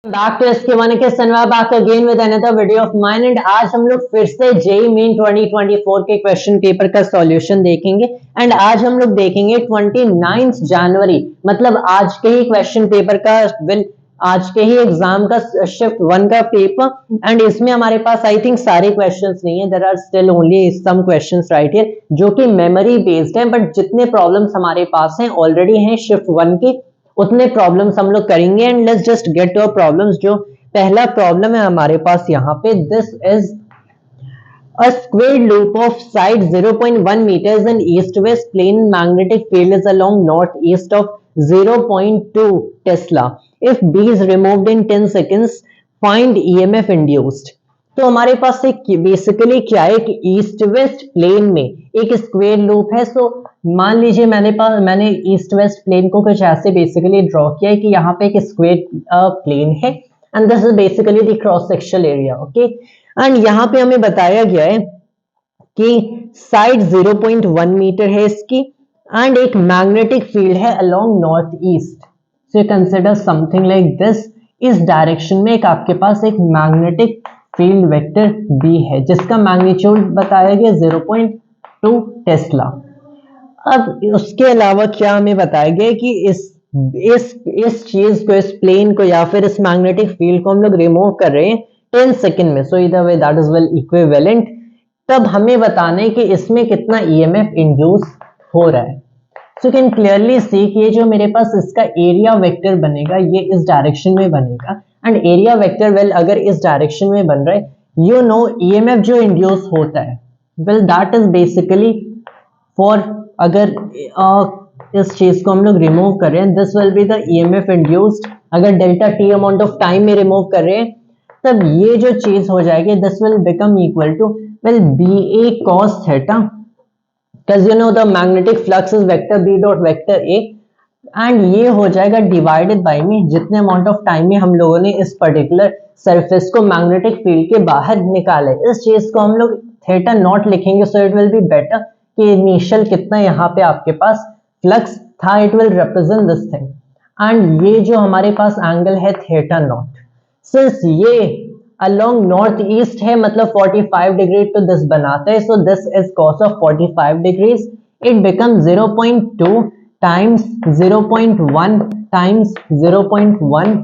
Back to SK1 के सनवा back again with another video of mine and आज हम लोग फिर से जेईई मेन 2024 के क्वेश्चन पेपर का सॉल्यूशन देखेंगे। एंड आज हम लोग देखेंगे 29 जनवरी मतलब आज के ही क्वेश्चन पेपर का आज के ही एग्जाम का शिफ्ट 1 का पेपर। एंड इसमें हमारे पास आई थिंक सारे क्वेश्चंस नहीं है, there are still only some questions right here जो कि मेमोरी बेस्ड है, बट जितने प्रॉब्लम्स हमारे पास हैं ऑलरेडी हैं शिफ्ट 1 के उतने प्रॉब्लम्स हम लोग करेंगे। And let's just get to problems. जो पहला प्रॉब्लम है हमारे पास यहाँ पे, this is a square loop of side 0.1 meters in east-west plane magnetic field is along northeast of 0.2 Tesla. If B is removed in 10 seconds, find EMF induced. तो हमारे पास एक बेसिकली क्या है कि ईस्ट वेस्ट प्लेन में एक square loop है। सो मान लीजिए मैंने ईस्ट वेस्ट प्लेन को कुछ ऐसे बेसिकली ड्रॉ किया है कि यहाँ पे एक स्क्वायर प्लेन है and this is basically the cross sectional area. Okay, and यहाँ पे हमें बताया गया है कि साइड 0.1 मीटर है इसकी एंड एक मैग्नेटिक फील्ड है along north east. So you consider something like this. इस डायरेक्शन में एक आपके पास एक मैग्नेटिक फील्ड वेक्टर B है जिसका मैग्नीट्यूड बताया गया 0.2 टेस्ला। अब उसके अलावा क्या हमें बताया गया कि इस चीज को, इस प्लेन को या फिर इस मैग्नेटिक फील्ड को हम लोग रिमूव कर रहे हैं 10 सेकेंड में। सो इधर way that is well equivalent. तब हमें बताना है कि इसमें कितना EMF इंड्यूस हो रहा है। सो कैन क्लियरली सी कि ये जो मेरे पास इसका एरिया वेक्टर बनेगा ये इस डायरेक्शन में बनेगा एंड एरिया वेक्टर वेल अगर इस डायरेक्शन में बन रहा है यू नो EMF जो इंड्यूस होता है well that is basically for, अगर इस चीज को हम लोग रिमूव कर रहे हैं this will be the EMF induced. अगर delta T amount of time में रिमूव कर रहे हैं तब ये जो चीज हो जाएगी this will become equal to well BA cos theta, because you know the magnetic flux is vector B dot vector A and ये हो जाएगा डिवाइडेड बाय में जितने अमाउंट ऑफ टाइम में हम लोगों ने इस पर्टिकुलर सरफेस को मैग्नेटिक फील्ड के बाहर निकाला है। इस चीज को हम लोग थीटा नॉट लिखेंगे so it will be better कि इनिशियल कितना यहाँ पे आपके पास फ्लक्स था, it will represent this thing. And ये जो हमारे पास एंगल है थीटा नॉट, सिंस ये अलोंग नॉर्थ ईस्ट है मतलब 45 डिग्री तो दिस बनाता है। So this is cos of 45 degrees. It become 0.2 times 0.1 times 0.1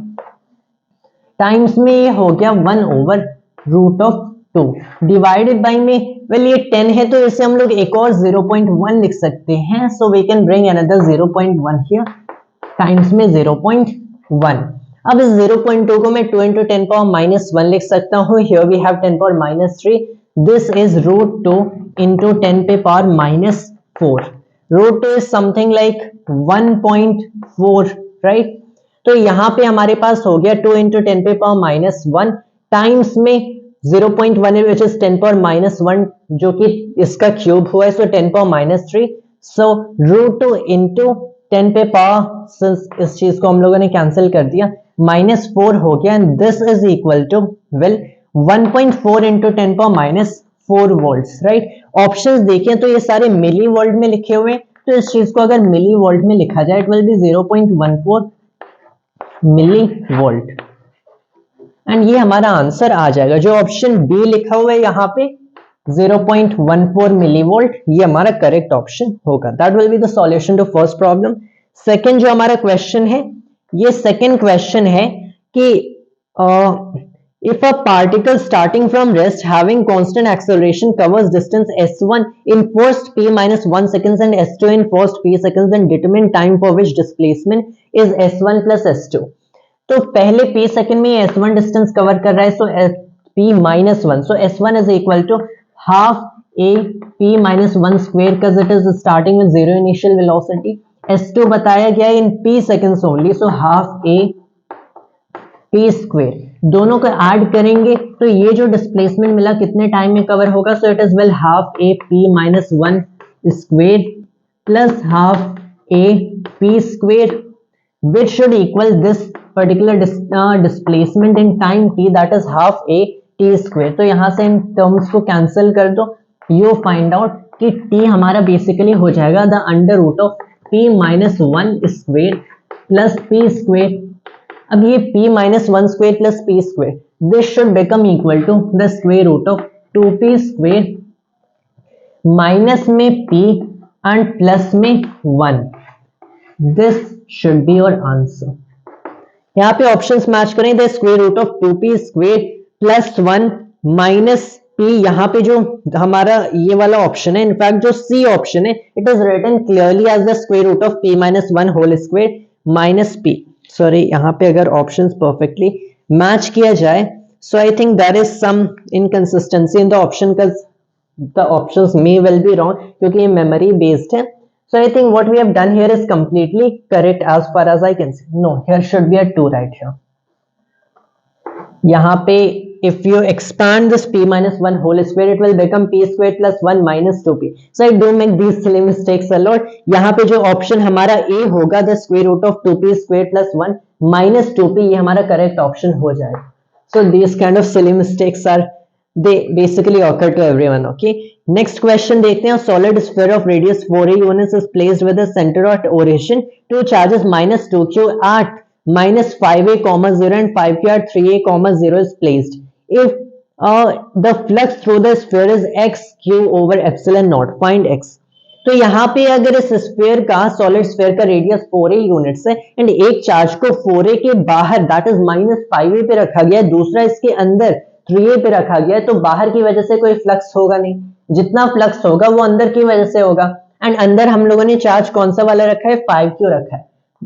times में ये हो गया 1/√2 डिवाइडेड बाय में वेल ये 10 है तो इसे हम लोग एक और 0.1 लिख सकते हैं। So we can bring another 0.1 here times में 0.1। अब इस 0.2 को मैं 2 into 10 power minus 1 लिख सकता हूँ। Here we have 10 power minus 3. This is √2 into 10 पे power minus 4. √2 is something like 1.4, right? तो यहाँ पे हमारे पास हो गया 2 into 10 पे power minus 1 टाइम्स में 0.1 है which is 10 power minus 1 जो कि इसका क्यूब हुआ है। सो 10 power minus 3. सो √2 into 10 पे पावर, सिंस इस चीज को हम लोगों ने कैंसिल कर दिया, -4 हो गया and this is equal to well 1.4 into 10 power -4 volts, right. Options देखें तो ये सारे मिली वोल्ट में लिखे हुए हैं, तो इस चीज को अगर मिली वोल्ट में लिखा जाए it will be 0.14 millivolt and ये हमारा आंसर आ जाएगा। जो ऑप्शन बी लिखा हुआ है यहाँ पे 0.14 मिलीवोल्ट ये हमारा करेक्ट ऑप्शन होगा। That will be the solution to first problem. Second जो हमारा क्वेश्चन है, ये सेकंड क्वेश्चन है कि if a particle starting from rest having constant acceleration covers distance s1 in first p minus 1 seconds and s2 in first p seconds, then determine time for which displacement is s1 plus s2। तो पहले p second में s1 distance cover कर रहा है, सो p minus 1, so s1 is equal to half a p minus 1 square because it is starting with zero initial velocity। s2 बताया गया in p seconds only, so half a p square। दोनों को add करेंगे तो ये जो displacement मिला कितने टाइम में कवर होगा, so it is well half a p minus 1 square plus half a p square which should equal this particular displacement in time t, that is half a t square। तो यहां से in terms को cancel कर दो, you find out कि t हमारा basically हो जाएगा the under root of p minus 1 square plus p square अब ये p minus 1 square plus p square, this should become equal to the square root of 2p square minus में p and plus में 1. This should be your answer. यहाँ पे options match करें, the square root of 2p square plus 1 minus p. यहाँ पे जो हमारा ये वाला ऑप्शन है, इनफैक्ट जो सी ऑप्शन है, it is written clearly as the square root of p minus 1 whole square minus p. Sorry, यहाँ पे अगर ऑप्शंस परफेक्टली मैच किया जाए, so I think there is some inconsistency in the option, the options may will be wrong क्योंकि ये memory based है. So I think what we have done here is completely correct as far as I can see. No, here should be a 2 right here. यहाँ पे if you expand this p minus 1 whole square, it will become p square plus 1 minus 2p. So I do make these silly mistakes a lot. यहाँ पे जो option हमारा A होगा, the square root of 2p square plus 1 minus 2p, ये हमारा correct option हो जाएगा. So these kind of silly mistakes are they basically occur to everyone. Okay, next question देखते हैं. Solid sphere of radius 4a units is placed with the center of origin two charges minus 2q at minus 5a comma 0 and 5q at 3a comma 0 is placed. If the flux through the sphere is x q over epsilon naught, find x. तो यहाँ पे अगर इस sphere का, solid sphere का radius 4a units है and एक charge को 4a के बाहर दैट इज माइनस 5a पे रखा गया, दूसरा इसके अंदर 3a पे रखा गया, तो बाहर की वजह से कोई फ्लक्स होगा नहीं, जितना फ्लक्स होगा वो अंदर की वजह से होगा. एंड अंदर हम लोगों ने चार्ज कौन सा वाला रखा है, 5q रखा है.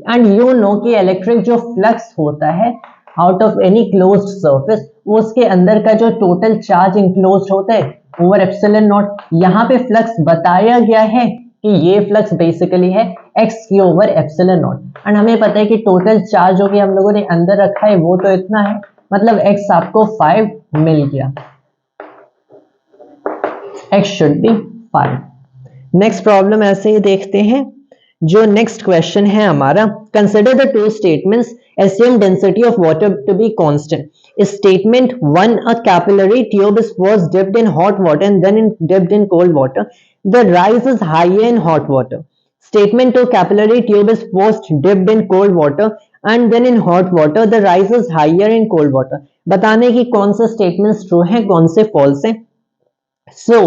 एंड यू नो कि इलेक्ट्रिक जो फ्लक्स होता है out of any closed surface, वो उसके अंदर का जो टोटल चार्ज इंक्लोज्ड होता है ओवर एप्सिलॉन नॉट. यहाँ पे फ्लक्स बताया गया है कि ये फ्लक्स बेसिकली है x Q over epsilon not. And हमें पता है कि टोटल चार्ज जो कि हम लोगों ने अंदर रखा है वो तो इतना है, मतलब x आपको 5 मिल गया. x should be 5. Next problem ऐसे ही देखते हैं. जो नेक्स्ट क्वेश्चन है हमारा, consider the two statements, assume density of water to be constant. Statement 1, a capillary tube was dipped in hot water and then dipped in cold water. The rise is higher in hot water. Statement 2, capillary tube is first dipped in cold water and then in hot water. The rise is higher in cold water. बताने की कौन से statements true हैं, कौन से false हैं. सो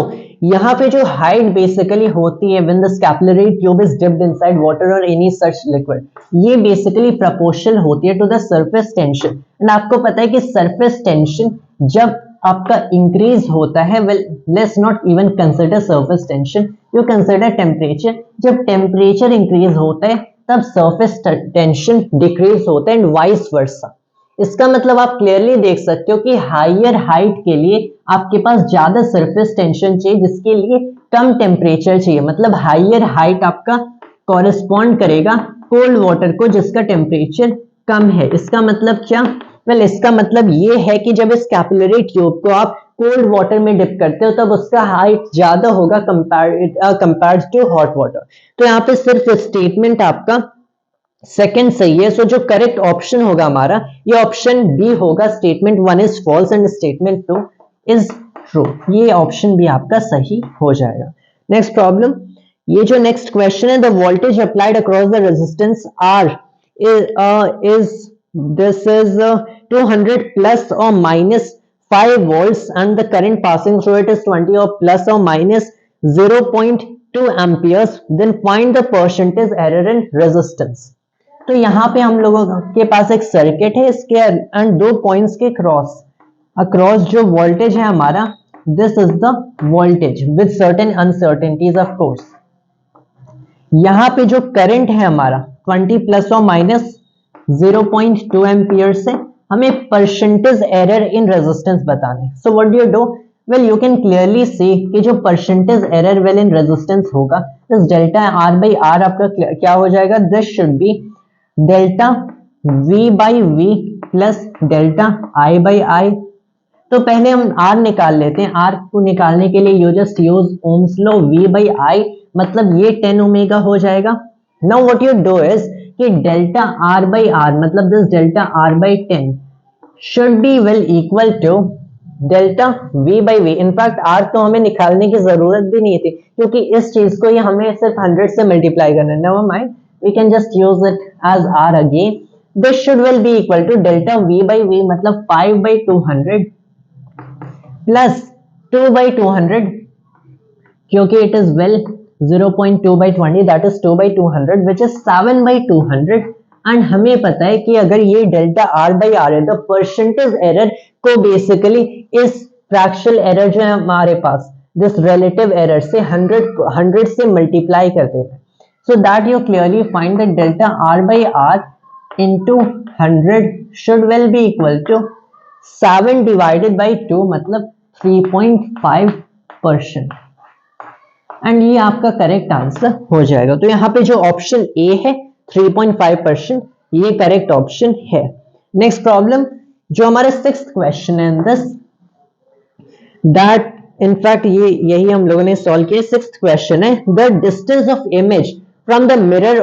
यहाँ पे जो हाइट बेसिकली होती है when the capillary tube is dipped inside water और एनी सच लिक्विड, ये बेसिकली प्रोपोर्शनल होती है to the surface tension. And आपको पता है कि सरफेस टेंशन जब आपका इंक्रीज होता है, well let's not even consider surface tension, you consider temperature. जब टेम्परेचर इंक्रीज होता है तब सरफेस टेंशन डिक्रीज होता है एंड वाइस वर्सा. इसका मतलब आप क्लियरली देख सकते हो कि हायर हाइट के लिए आपके पास ज्यादा सरफेस टेंशन चाहिए, जिसके लिए कम टेम्परेचर चाहिए. मतलब हायर हाइट आपका कॉरेस्पॉन्ड करेगा कोल्ड वाटर को जिसका टेम्परेचर कम है. इसका मतलब क्या, वेल इसका मतलब ये है कि जब इस कैपिलरी ट्यूब को आप कोल्ड वाटर में डिप करते हो तब उसका हाइट ज्यादा होगा कंपेयर्ड टू हॉट वाटर. तो यहाँ पे सिर्फ स्टेटमेंट आपका सेकंड सही है. सो जो करेक्ट ऑप्शन होगा हमारा, ये ऑप्शन बी होगा. Statement 1 is false and statement 2 is true. ये ऑप्शन भी आपका सही हो जाएगा. नेक्स्ट प्रॉब्लम, ये जो नेक्स्ट क्वेश्चन है, the voltage applied across the resistance R is this is 200 plus और minus 5 volts and the current passing through it is 20 or plus or minus 0.2 amperes. Then find the percentage error in resistance. तो यहाँ पे हम लोगों के पास एक circuit है, इसके एंड दो पॉइंट्स के अक्रॉस जो वोल्टेज है हमारा, this is the voltage with certain uncertainties of course. यहाँ पे जो करंट है हमारा 20 प्लस और माइनस 0.2 एम्पियर से हमें परसेंटेज एरर इन रेजिस्टेंस बताने. So what do you do, well you can clearly see कि जो percentage error well in resistance होगा, this delta R by R आपका क्या हो जाएगा, this should be delta V by V plus delta I by I. तो पहले हम आर निकाल लेते हैं. आर को निकालने के लिए you just use Ohm's law, we by I मतलब ये 10 ओमेगा हो जाएगा. Now what you do is कि डेल्टा आर बाई आर मतलब this delta R by 10 should be well equal to delta V by V. In fact R तो हमें निकालने की जरूरत भी नहीं थी क्योंकि इस चीज को ये हमें सिर्फ 100 से मल्टीप्लाई करना है. Never mind, we can just use it as r again. This should well be equal to delta v by v, मतलब 5/200 प्लस 2/200, क्योंकि it is well 0.2/20, that is 2/200 which is 7/200। And हमें पता है कि अगर ये डेल्टा r बाई आर है तो परसेंटेज एरर को बेसिकली इस फ्रैक्शनल एरर जो है हमारे पास दिस रिलेटिव एरर से 100 से मल्टीप्लाई कर देते हैं, so that you clearly find that delta r by R into 100 should well be equal to 7 divided by 2, मतलब 3.5%। एंड ये आपका करेक्ट आंसर हो जाएगा। तो यहाँ पे जो ऑप्शन ए है 3.5%, ये करेक्ट ऑप्शन है। नेक्स्ट प्रॉब्लम जो हमारे 6th क्वेश्चन है दिस, दैट इनफैक्ट ये यही हम लोगों ने सॉल्व किया। 6th क्वेश्चन है the distance of image from the mirror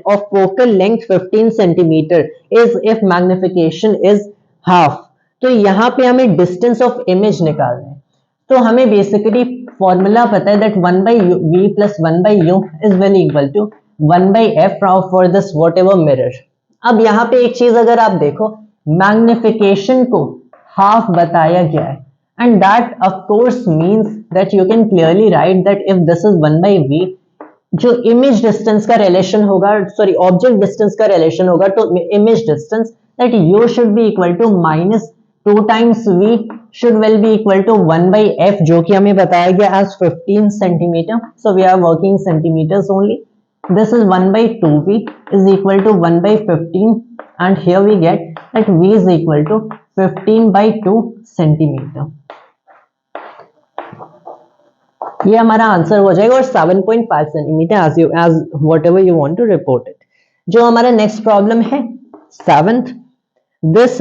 of focal length 15 centimeter is if magnification is half। तो यहाँ पे हमें डिस्टेंस ऑफ इमेज निकालना है, तो हमें बेसिकली फॉर्मूला पता है that 1/v plus 1/u is well equal to 1/f for this whatever mirror. अब यहाँ पे एक चीज अगर आप देखो, मैग्निफिकेशन को हाफ बताया गया है, and that of course means that you can clearly write that if this is 1/v, जो इमेज डिस्टेंस का रिलेशन होगा, सॉरी ऑब्जेक्ट डिस्टेंस का रिलेशन होगा, तो image distance that u should be equal to minus 2 times v should well be equal to 1/f, जो कि हमें बताया गया as 15 centimeter, so we are working centimeters only। this is 1/2v is equal to 1/15, and here we get that v is equal to 15/2 centimeter। ये हमारा answer हो जाएगा, और 7.5 centimetre as whatever you want to report it। जो हमारा next problem है 7th, this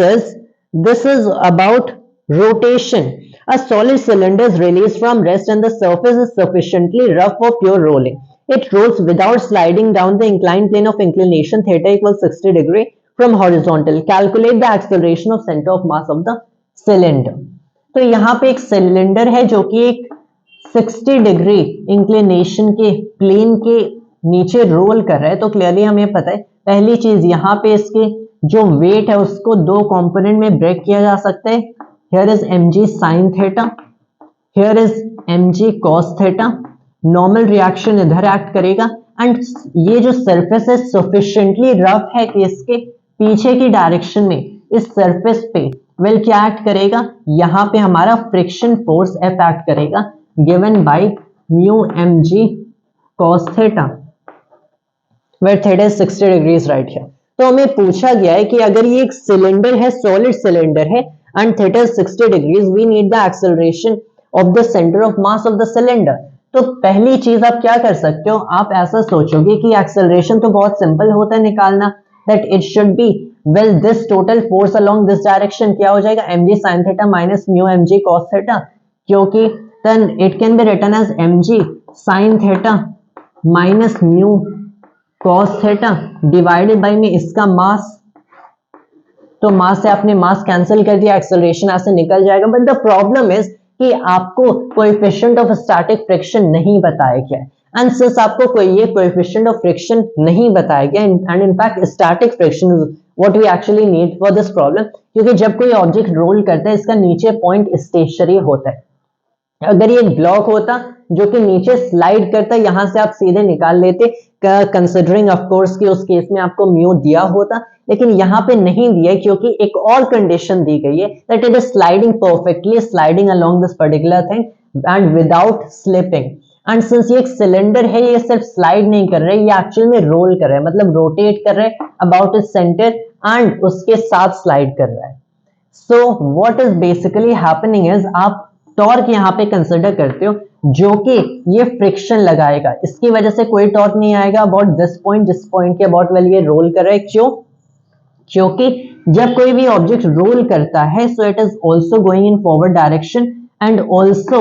is about rotation। A solid cylinder is released from rest and the surface is sufficiently rough for pure rolling. It rolls without sliding down the inclined plane of inclination theta equals 60 degree from horizontal। Calculate the acceleration of center of mass of the cylinder। तो यहाँ पे एक cylinder है जो कि एक 60 degree inclination के plane के नीचे रोल कर रहा है। तो क्लियरली हमें पता है पहली चीज, यहाँ पे इसके जो वेट है उसको दो कंपोनेंट में ब्रेक किया जा सकता है। Here is mg sin theta, here is mg cos theta. Normal reaction इधर एक्ट करेगा, एंड ये जो सरफेस है सफिशिएंटली रफ है कि इसके पीछे की डायरेक्शन में इस सरफेस पे वेल क्या एक्ट करेगा, यहाँ पे हमारा फ्रिक्शन फोर्स F एक्ट करेगा, given by mu mg cos theta, where theta is 60 degrees right here. तो हमें पूछा गया है कि अगर ये एक सिलेंडर है, सॉलिड सिलेंडर है, and theta is 60 degrees, we need the acceleration of the centre of mass of the cylinder. तो पहली चीज आप क्या कर सकते हो, आप ऐसा सोचोगे कि एक्सेलरेशन तो बहुत सिंपल होता है निकालना, that it should be well this total force along this direction क्या हो जाएगा, mg sin theta minus mu mg cos theta, क्योंकि then it can be written as mg sin theta minus mu cos theta divided by में इसका मास, तो मास से आपने मास cancel कर दिया, एक्सेलरेशन ऐसे निकल जाएगा। बट द प्रॉब्लम इज कि आपको कोएफिशिएंट ऑफ स्टैटिक फ्रिक्शन नहीं बताया गया है, एंड सिंस आपको कोई ये कोएफिशिएंट ऑफ फ्रिक्शन नहीं बताया गया, and in fact static friction is what we actually need for this problem, क्योंकि जब कोई ऑब्जेक्ट रोल करता है इसका नीचे पॉइंट स्टेशनरी होता है। अगर ये ब्लॉक होता जो कि नीचे स्लाइड करता, यहां से आप सीधे निकाल लेते, कंसिडरिंग ऑफ कोर्स कि उस केस में आपको म्यू दिया होता, लेकिन यहाँ पे नहीं दिया क्योंकि एक और कंडीशन दी गई है that it is sliding perfectly, sliding along this particular thing and without slipping. And since ये एक सिलेंडर है, ये सिर्फ स्लाइड नहीं कर रहा है, ये एक्चुअल में रोल कर रहा है, मतलब रोटेट कर रहा है अबाउट इट्स सेंटर एंड उसके साथ स्लाइड कर रहा है। So what is basically happening is आप टॉर्क यहाँ पे कंसिडर करते हो जो कि ये फ्रिक्शन लगाएगा, इसकी वजह से कोई टॉर्क नहीं आएगा अबाउट दिस पॉइंट, जिस पॉइंट के अबाउट वेल ये रोल कर रहा है। क्यों? क्योंकि जब कोई भी ऑब्जेक्ट रोल करता है so it is also going in forward direction and also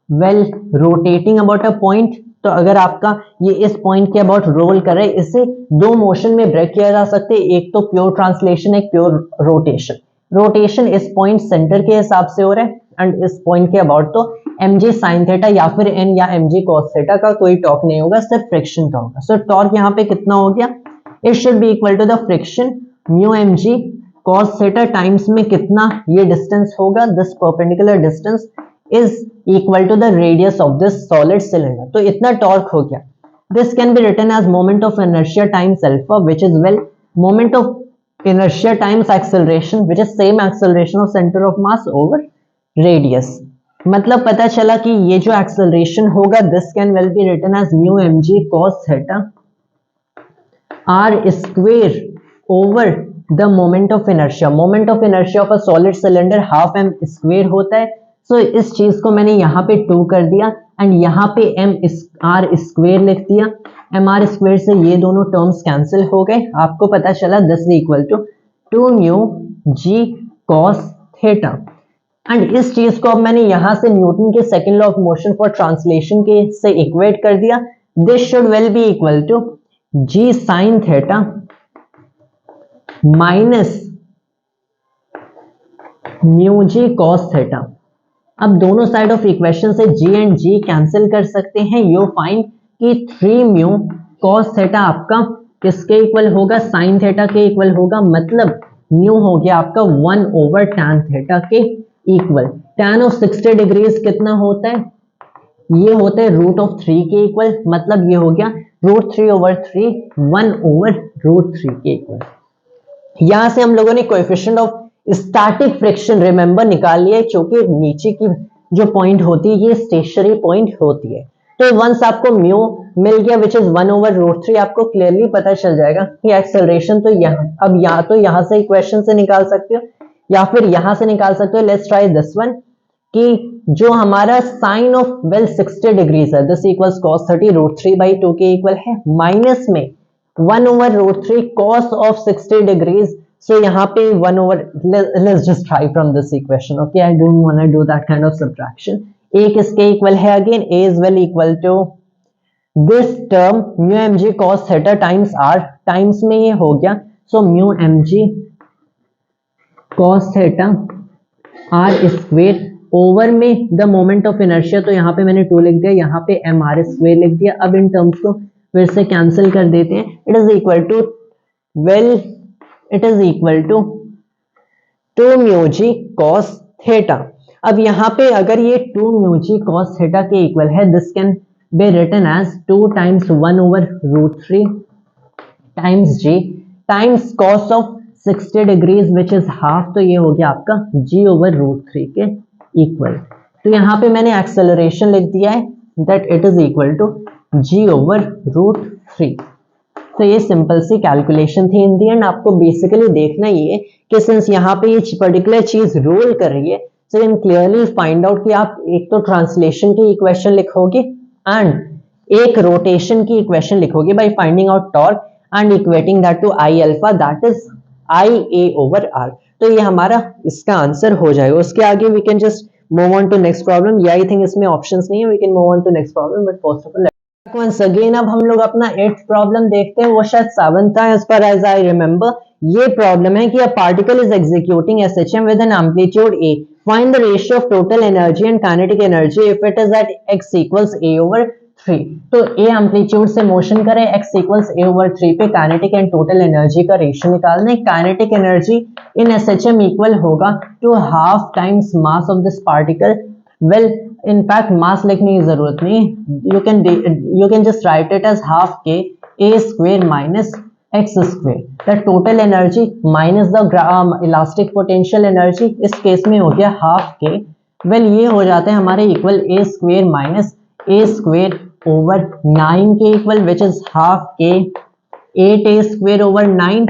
well rotating about a point. तो अगर आपका ये इस पॉइंट के अबाउट रोल कर रहा है, इसे दो मोशन में ब्रेक किया जा सकते हैं, एक तो प्योर ट्रांसलेशन, एक प्योर रोटेशन। रोटेशन इस पॉइंट सेंटर के हिसाब से हो रहा है एंड इस पॉइंट के अबाउट तो mg sin थीटा या फिर n या mg cos थीटा का कोई टॉर्क नहीं होगा, सिर्फ फ्रिक्शन का होगा। सो टॉर्क यहाँ पे कितना हो गया, it should be equal to the friction mu M G cos theta times में कितना ये डिस्टेंस होगा, this perpendicular distance is equal to the radius of this solid cylinder. तो इतना टॉर्क हो गया। This can be written as moment of inertia times alpha which is well moment of inertia times acceleration which is same acceleration of centre of mass over radius. मतलब पता चला कि ये जो एक्सेलरेशन होगा this can well be written as mu M G cos theta R square over the moment of inertia. Moment of inertia of a solid cylinder half m square होता है। सो इस चीज को मैंने यहाँ पे 2 कर दिया एंड यहाँ पे एम आर स्क्वेयर लिख दिया। एम आर स्क्वेयर से ये दोनों टर्म्स कैंसिल हो गए। आपको पता चला this is equal to 2 mu g cos theta. And इस चीज को अब मैंने यहां से न्यूटन के second law of motion for translation के से इक्वेट कर दिया। This should well be equal to g sine theta minus mu g cos theta. अब दोनों साइड ऑफ इक्वेशन से जी एंड जी कैंसिल कर सकते हैं। यू फाइंड कि 3 म्यू कॉस थीटा आपका किसके इक्वल होगा, साइन थीटा के इक्वल होगा। मतलब म्यू हो गया आपका 1 ओवर tan थीटा के इक्वल। tan ऑफ 60 डिग्रीज कितना होता है, ये होता है रूट ऑफ 3 के इक्वल। मतलब ये हो गया रूट 3 ओवर 3 1 ओवर रूट 3 के इक्वल। यहां से हम लोगों ने coefficient of static friction remember निकाल लिया है, क्योंकि नीचे की जो पॉइंट होती है ये स्टेशनरी पॉइंट होती है। तो वंस आपको म्यू मिल गया विच इज 1 ओवर रूट 3, आपको क्लियरली पता चल जाएगा कि एक्सेलरेशन तो यहाँ, अब या तो यहां से इक्वेशन से निकाल सकते हो या फिर यहां से निकाल सकते हो। लेट्स ट्राई दिस वन कि जो हमारा साइन ऑफ वेल 60 डिग्रीज है this equals cos 30 root 3 by 2 के इक्वल है, माइनस में 1 over root 3 cos of 60 degrees. So यहाँ पे 1 over, let's just try from this equation. Okay, I don't want to do that kind of subtraction. a किसके equal है, again a is well equal to this term mu M G cos theta times r, times में ये हो गया। So mu M G cos theta R square over में the moment of inertia, तो यहाँ पे मैंने 2 लिख दिया, यहाँ पे एम आर स्क्वेयर लिख दिया। अब इन टर्म्स को फिर से कैंसिल कर देते हैं। It is equal to well it is equal to 2 mu g cos theta. अब यहाँ पे अगर ये 2 म्यू जी कॉस थीटा के इक्वल है this can be written as 2 times 1 over root 3 times g times cos of 60 degrees which is half. तो ये हो गया आपका g ओवर रूट 3 के इक्वल। तो यहाँ पे मैंने एक्सेलरेशन लिख दिया है that it is equal to g over root 3। तो ये सिंपल सी कैलकुलेशन थी। इन दी एंड आपको बेसिकली देखना ये कि सिंस यहाँ पे ये पर्टिकुलर चीज रोल कर रही है, so you can clearly find out कि आप एक तो ट्रांसलेशन की इक्वेशन लिखोगे एंड एक रोटेशन की इक्वेशन लिखोगे by finding out torque and equating that to I alpha that is I A over R. तो ये हमारा इसका आंसर हो जाएगा। उसके आगे we can just move on to next problem. या आई थिंक इसमें ऑप्शंस नहीं है, we can move on to next problem, but first of all once again अब हम लोग अपना 8th प्रॉब्लम देखते हैं। वो शायद 7th था as far as I remember. ये प्रॉब्लम है कि a particle is executing SHM with an amplitude a. Find the ratio of total energy and kinetic energy if it is at x equals a over 3. तो a amplitude से motion करे, x equals a over 3 पे kinetic and total energy का ratio निकालना है। Kinetic energy in SHM equal होगा to half times mass of this particle. Well in fact mass लिखने की जरूरत नहीं, you can just write it as half k a square minus x square. The total energy minus the elastic potential energy, इस case में हो गया half k। Well ये हो जाते हैं हमारे equal a square minus a square over 9 के equal which is half k 8a square over 9।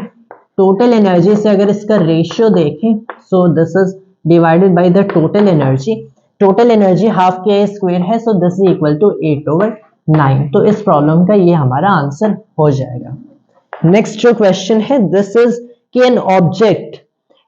Total energy से अगर इसका रेशियो देखें so this is divided by the total energy. Total energy half के स्क्वायर है, so this is equal to 8 over 9। तो इस problem का ये हमारा आंसर हो जाएगा। नेक्स्ट जो क्वेश्चन है दिस इज कि an object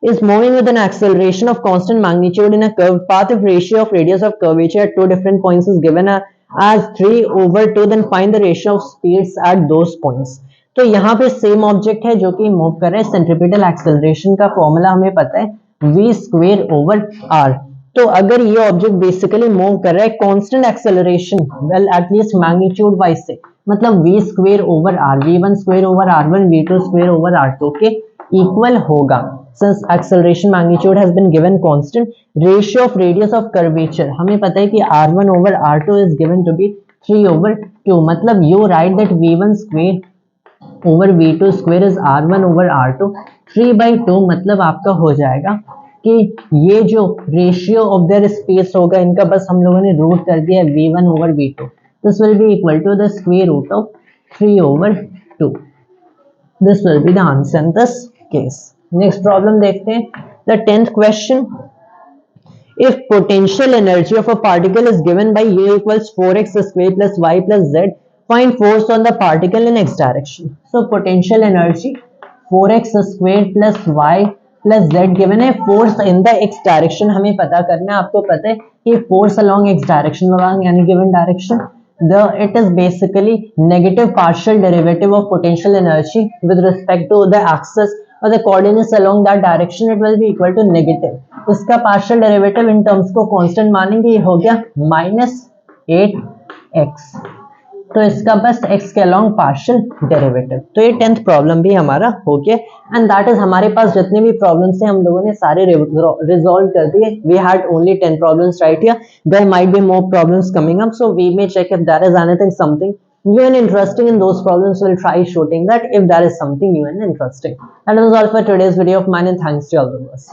is moving with an acceleration of constant magnitude in a curved path if ratio of radius of curvature at two different points is given as 3 over 2, then find the ratio of speeds at those points. तो यहाँ पे same object है जो कि move कर रहा है। Centripetal acceleration का फॉर्मूला हमें पता है v स्क्वायर ओवर r। तो अगर ये ऑब्जेक्ट बेसिकली मूव कर रहा है constant acceleration well at least magnitude wise से, मतलब v square over r, v1 square over r1, v2 square over r2 के इक्वल होगा। Since acceleration magnitude has been given constant, ratio of radius of curvature हमें पता है कि r1 over r2 is given to be 3 over 2, मतलब you write that v1 square over v2 square is r1 over r2 3/2, मतलब आपका हो जाएगा कि ये जो रेशियो ऑफ देयर स्पेस होगा इनका बस हम लोगों ने रूट कर दिया v1 over v2, this will be equal to the square root of 3 over 2. This will be the answer in this case. Next problem देखते हैं, the 10th question. If potential energy of a particle is given by U equals 4x square plus y plus z, find force on the particle in x direction. So potential energy 4x square plus y plus z given है, force in the x direction हमें पता करना है। आपको पता है कि force along x direction along any given direction, it is basically negative partial derivative of potential energy with respect to the axis or the coordinates along that direction, it will be equal to negative. इसका partial derivative in terms को constant मानेंगे, ये हो गया -8x, तो इसका बस x के अलोंग पार्शियल डेरिवेटिव। तो ये 10th प्रॉब्लम भी हमारा हो गया एंड दैट इज हमारे पास जितने भी प्रॉब्लम्स थे हम लोगों ने सारे रिजॉल्व कर दिए। We had only 10 problems right here, there might be more problems coming up, so we may check if there is anything something new and interesting in those problems. We'll try shooting that if there is something new and interesting. That was all for today's video of mine, and thanks to all of us.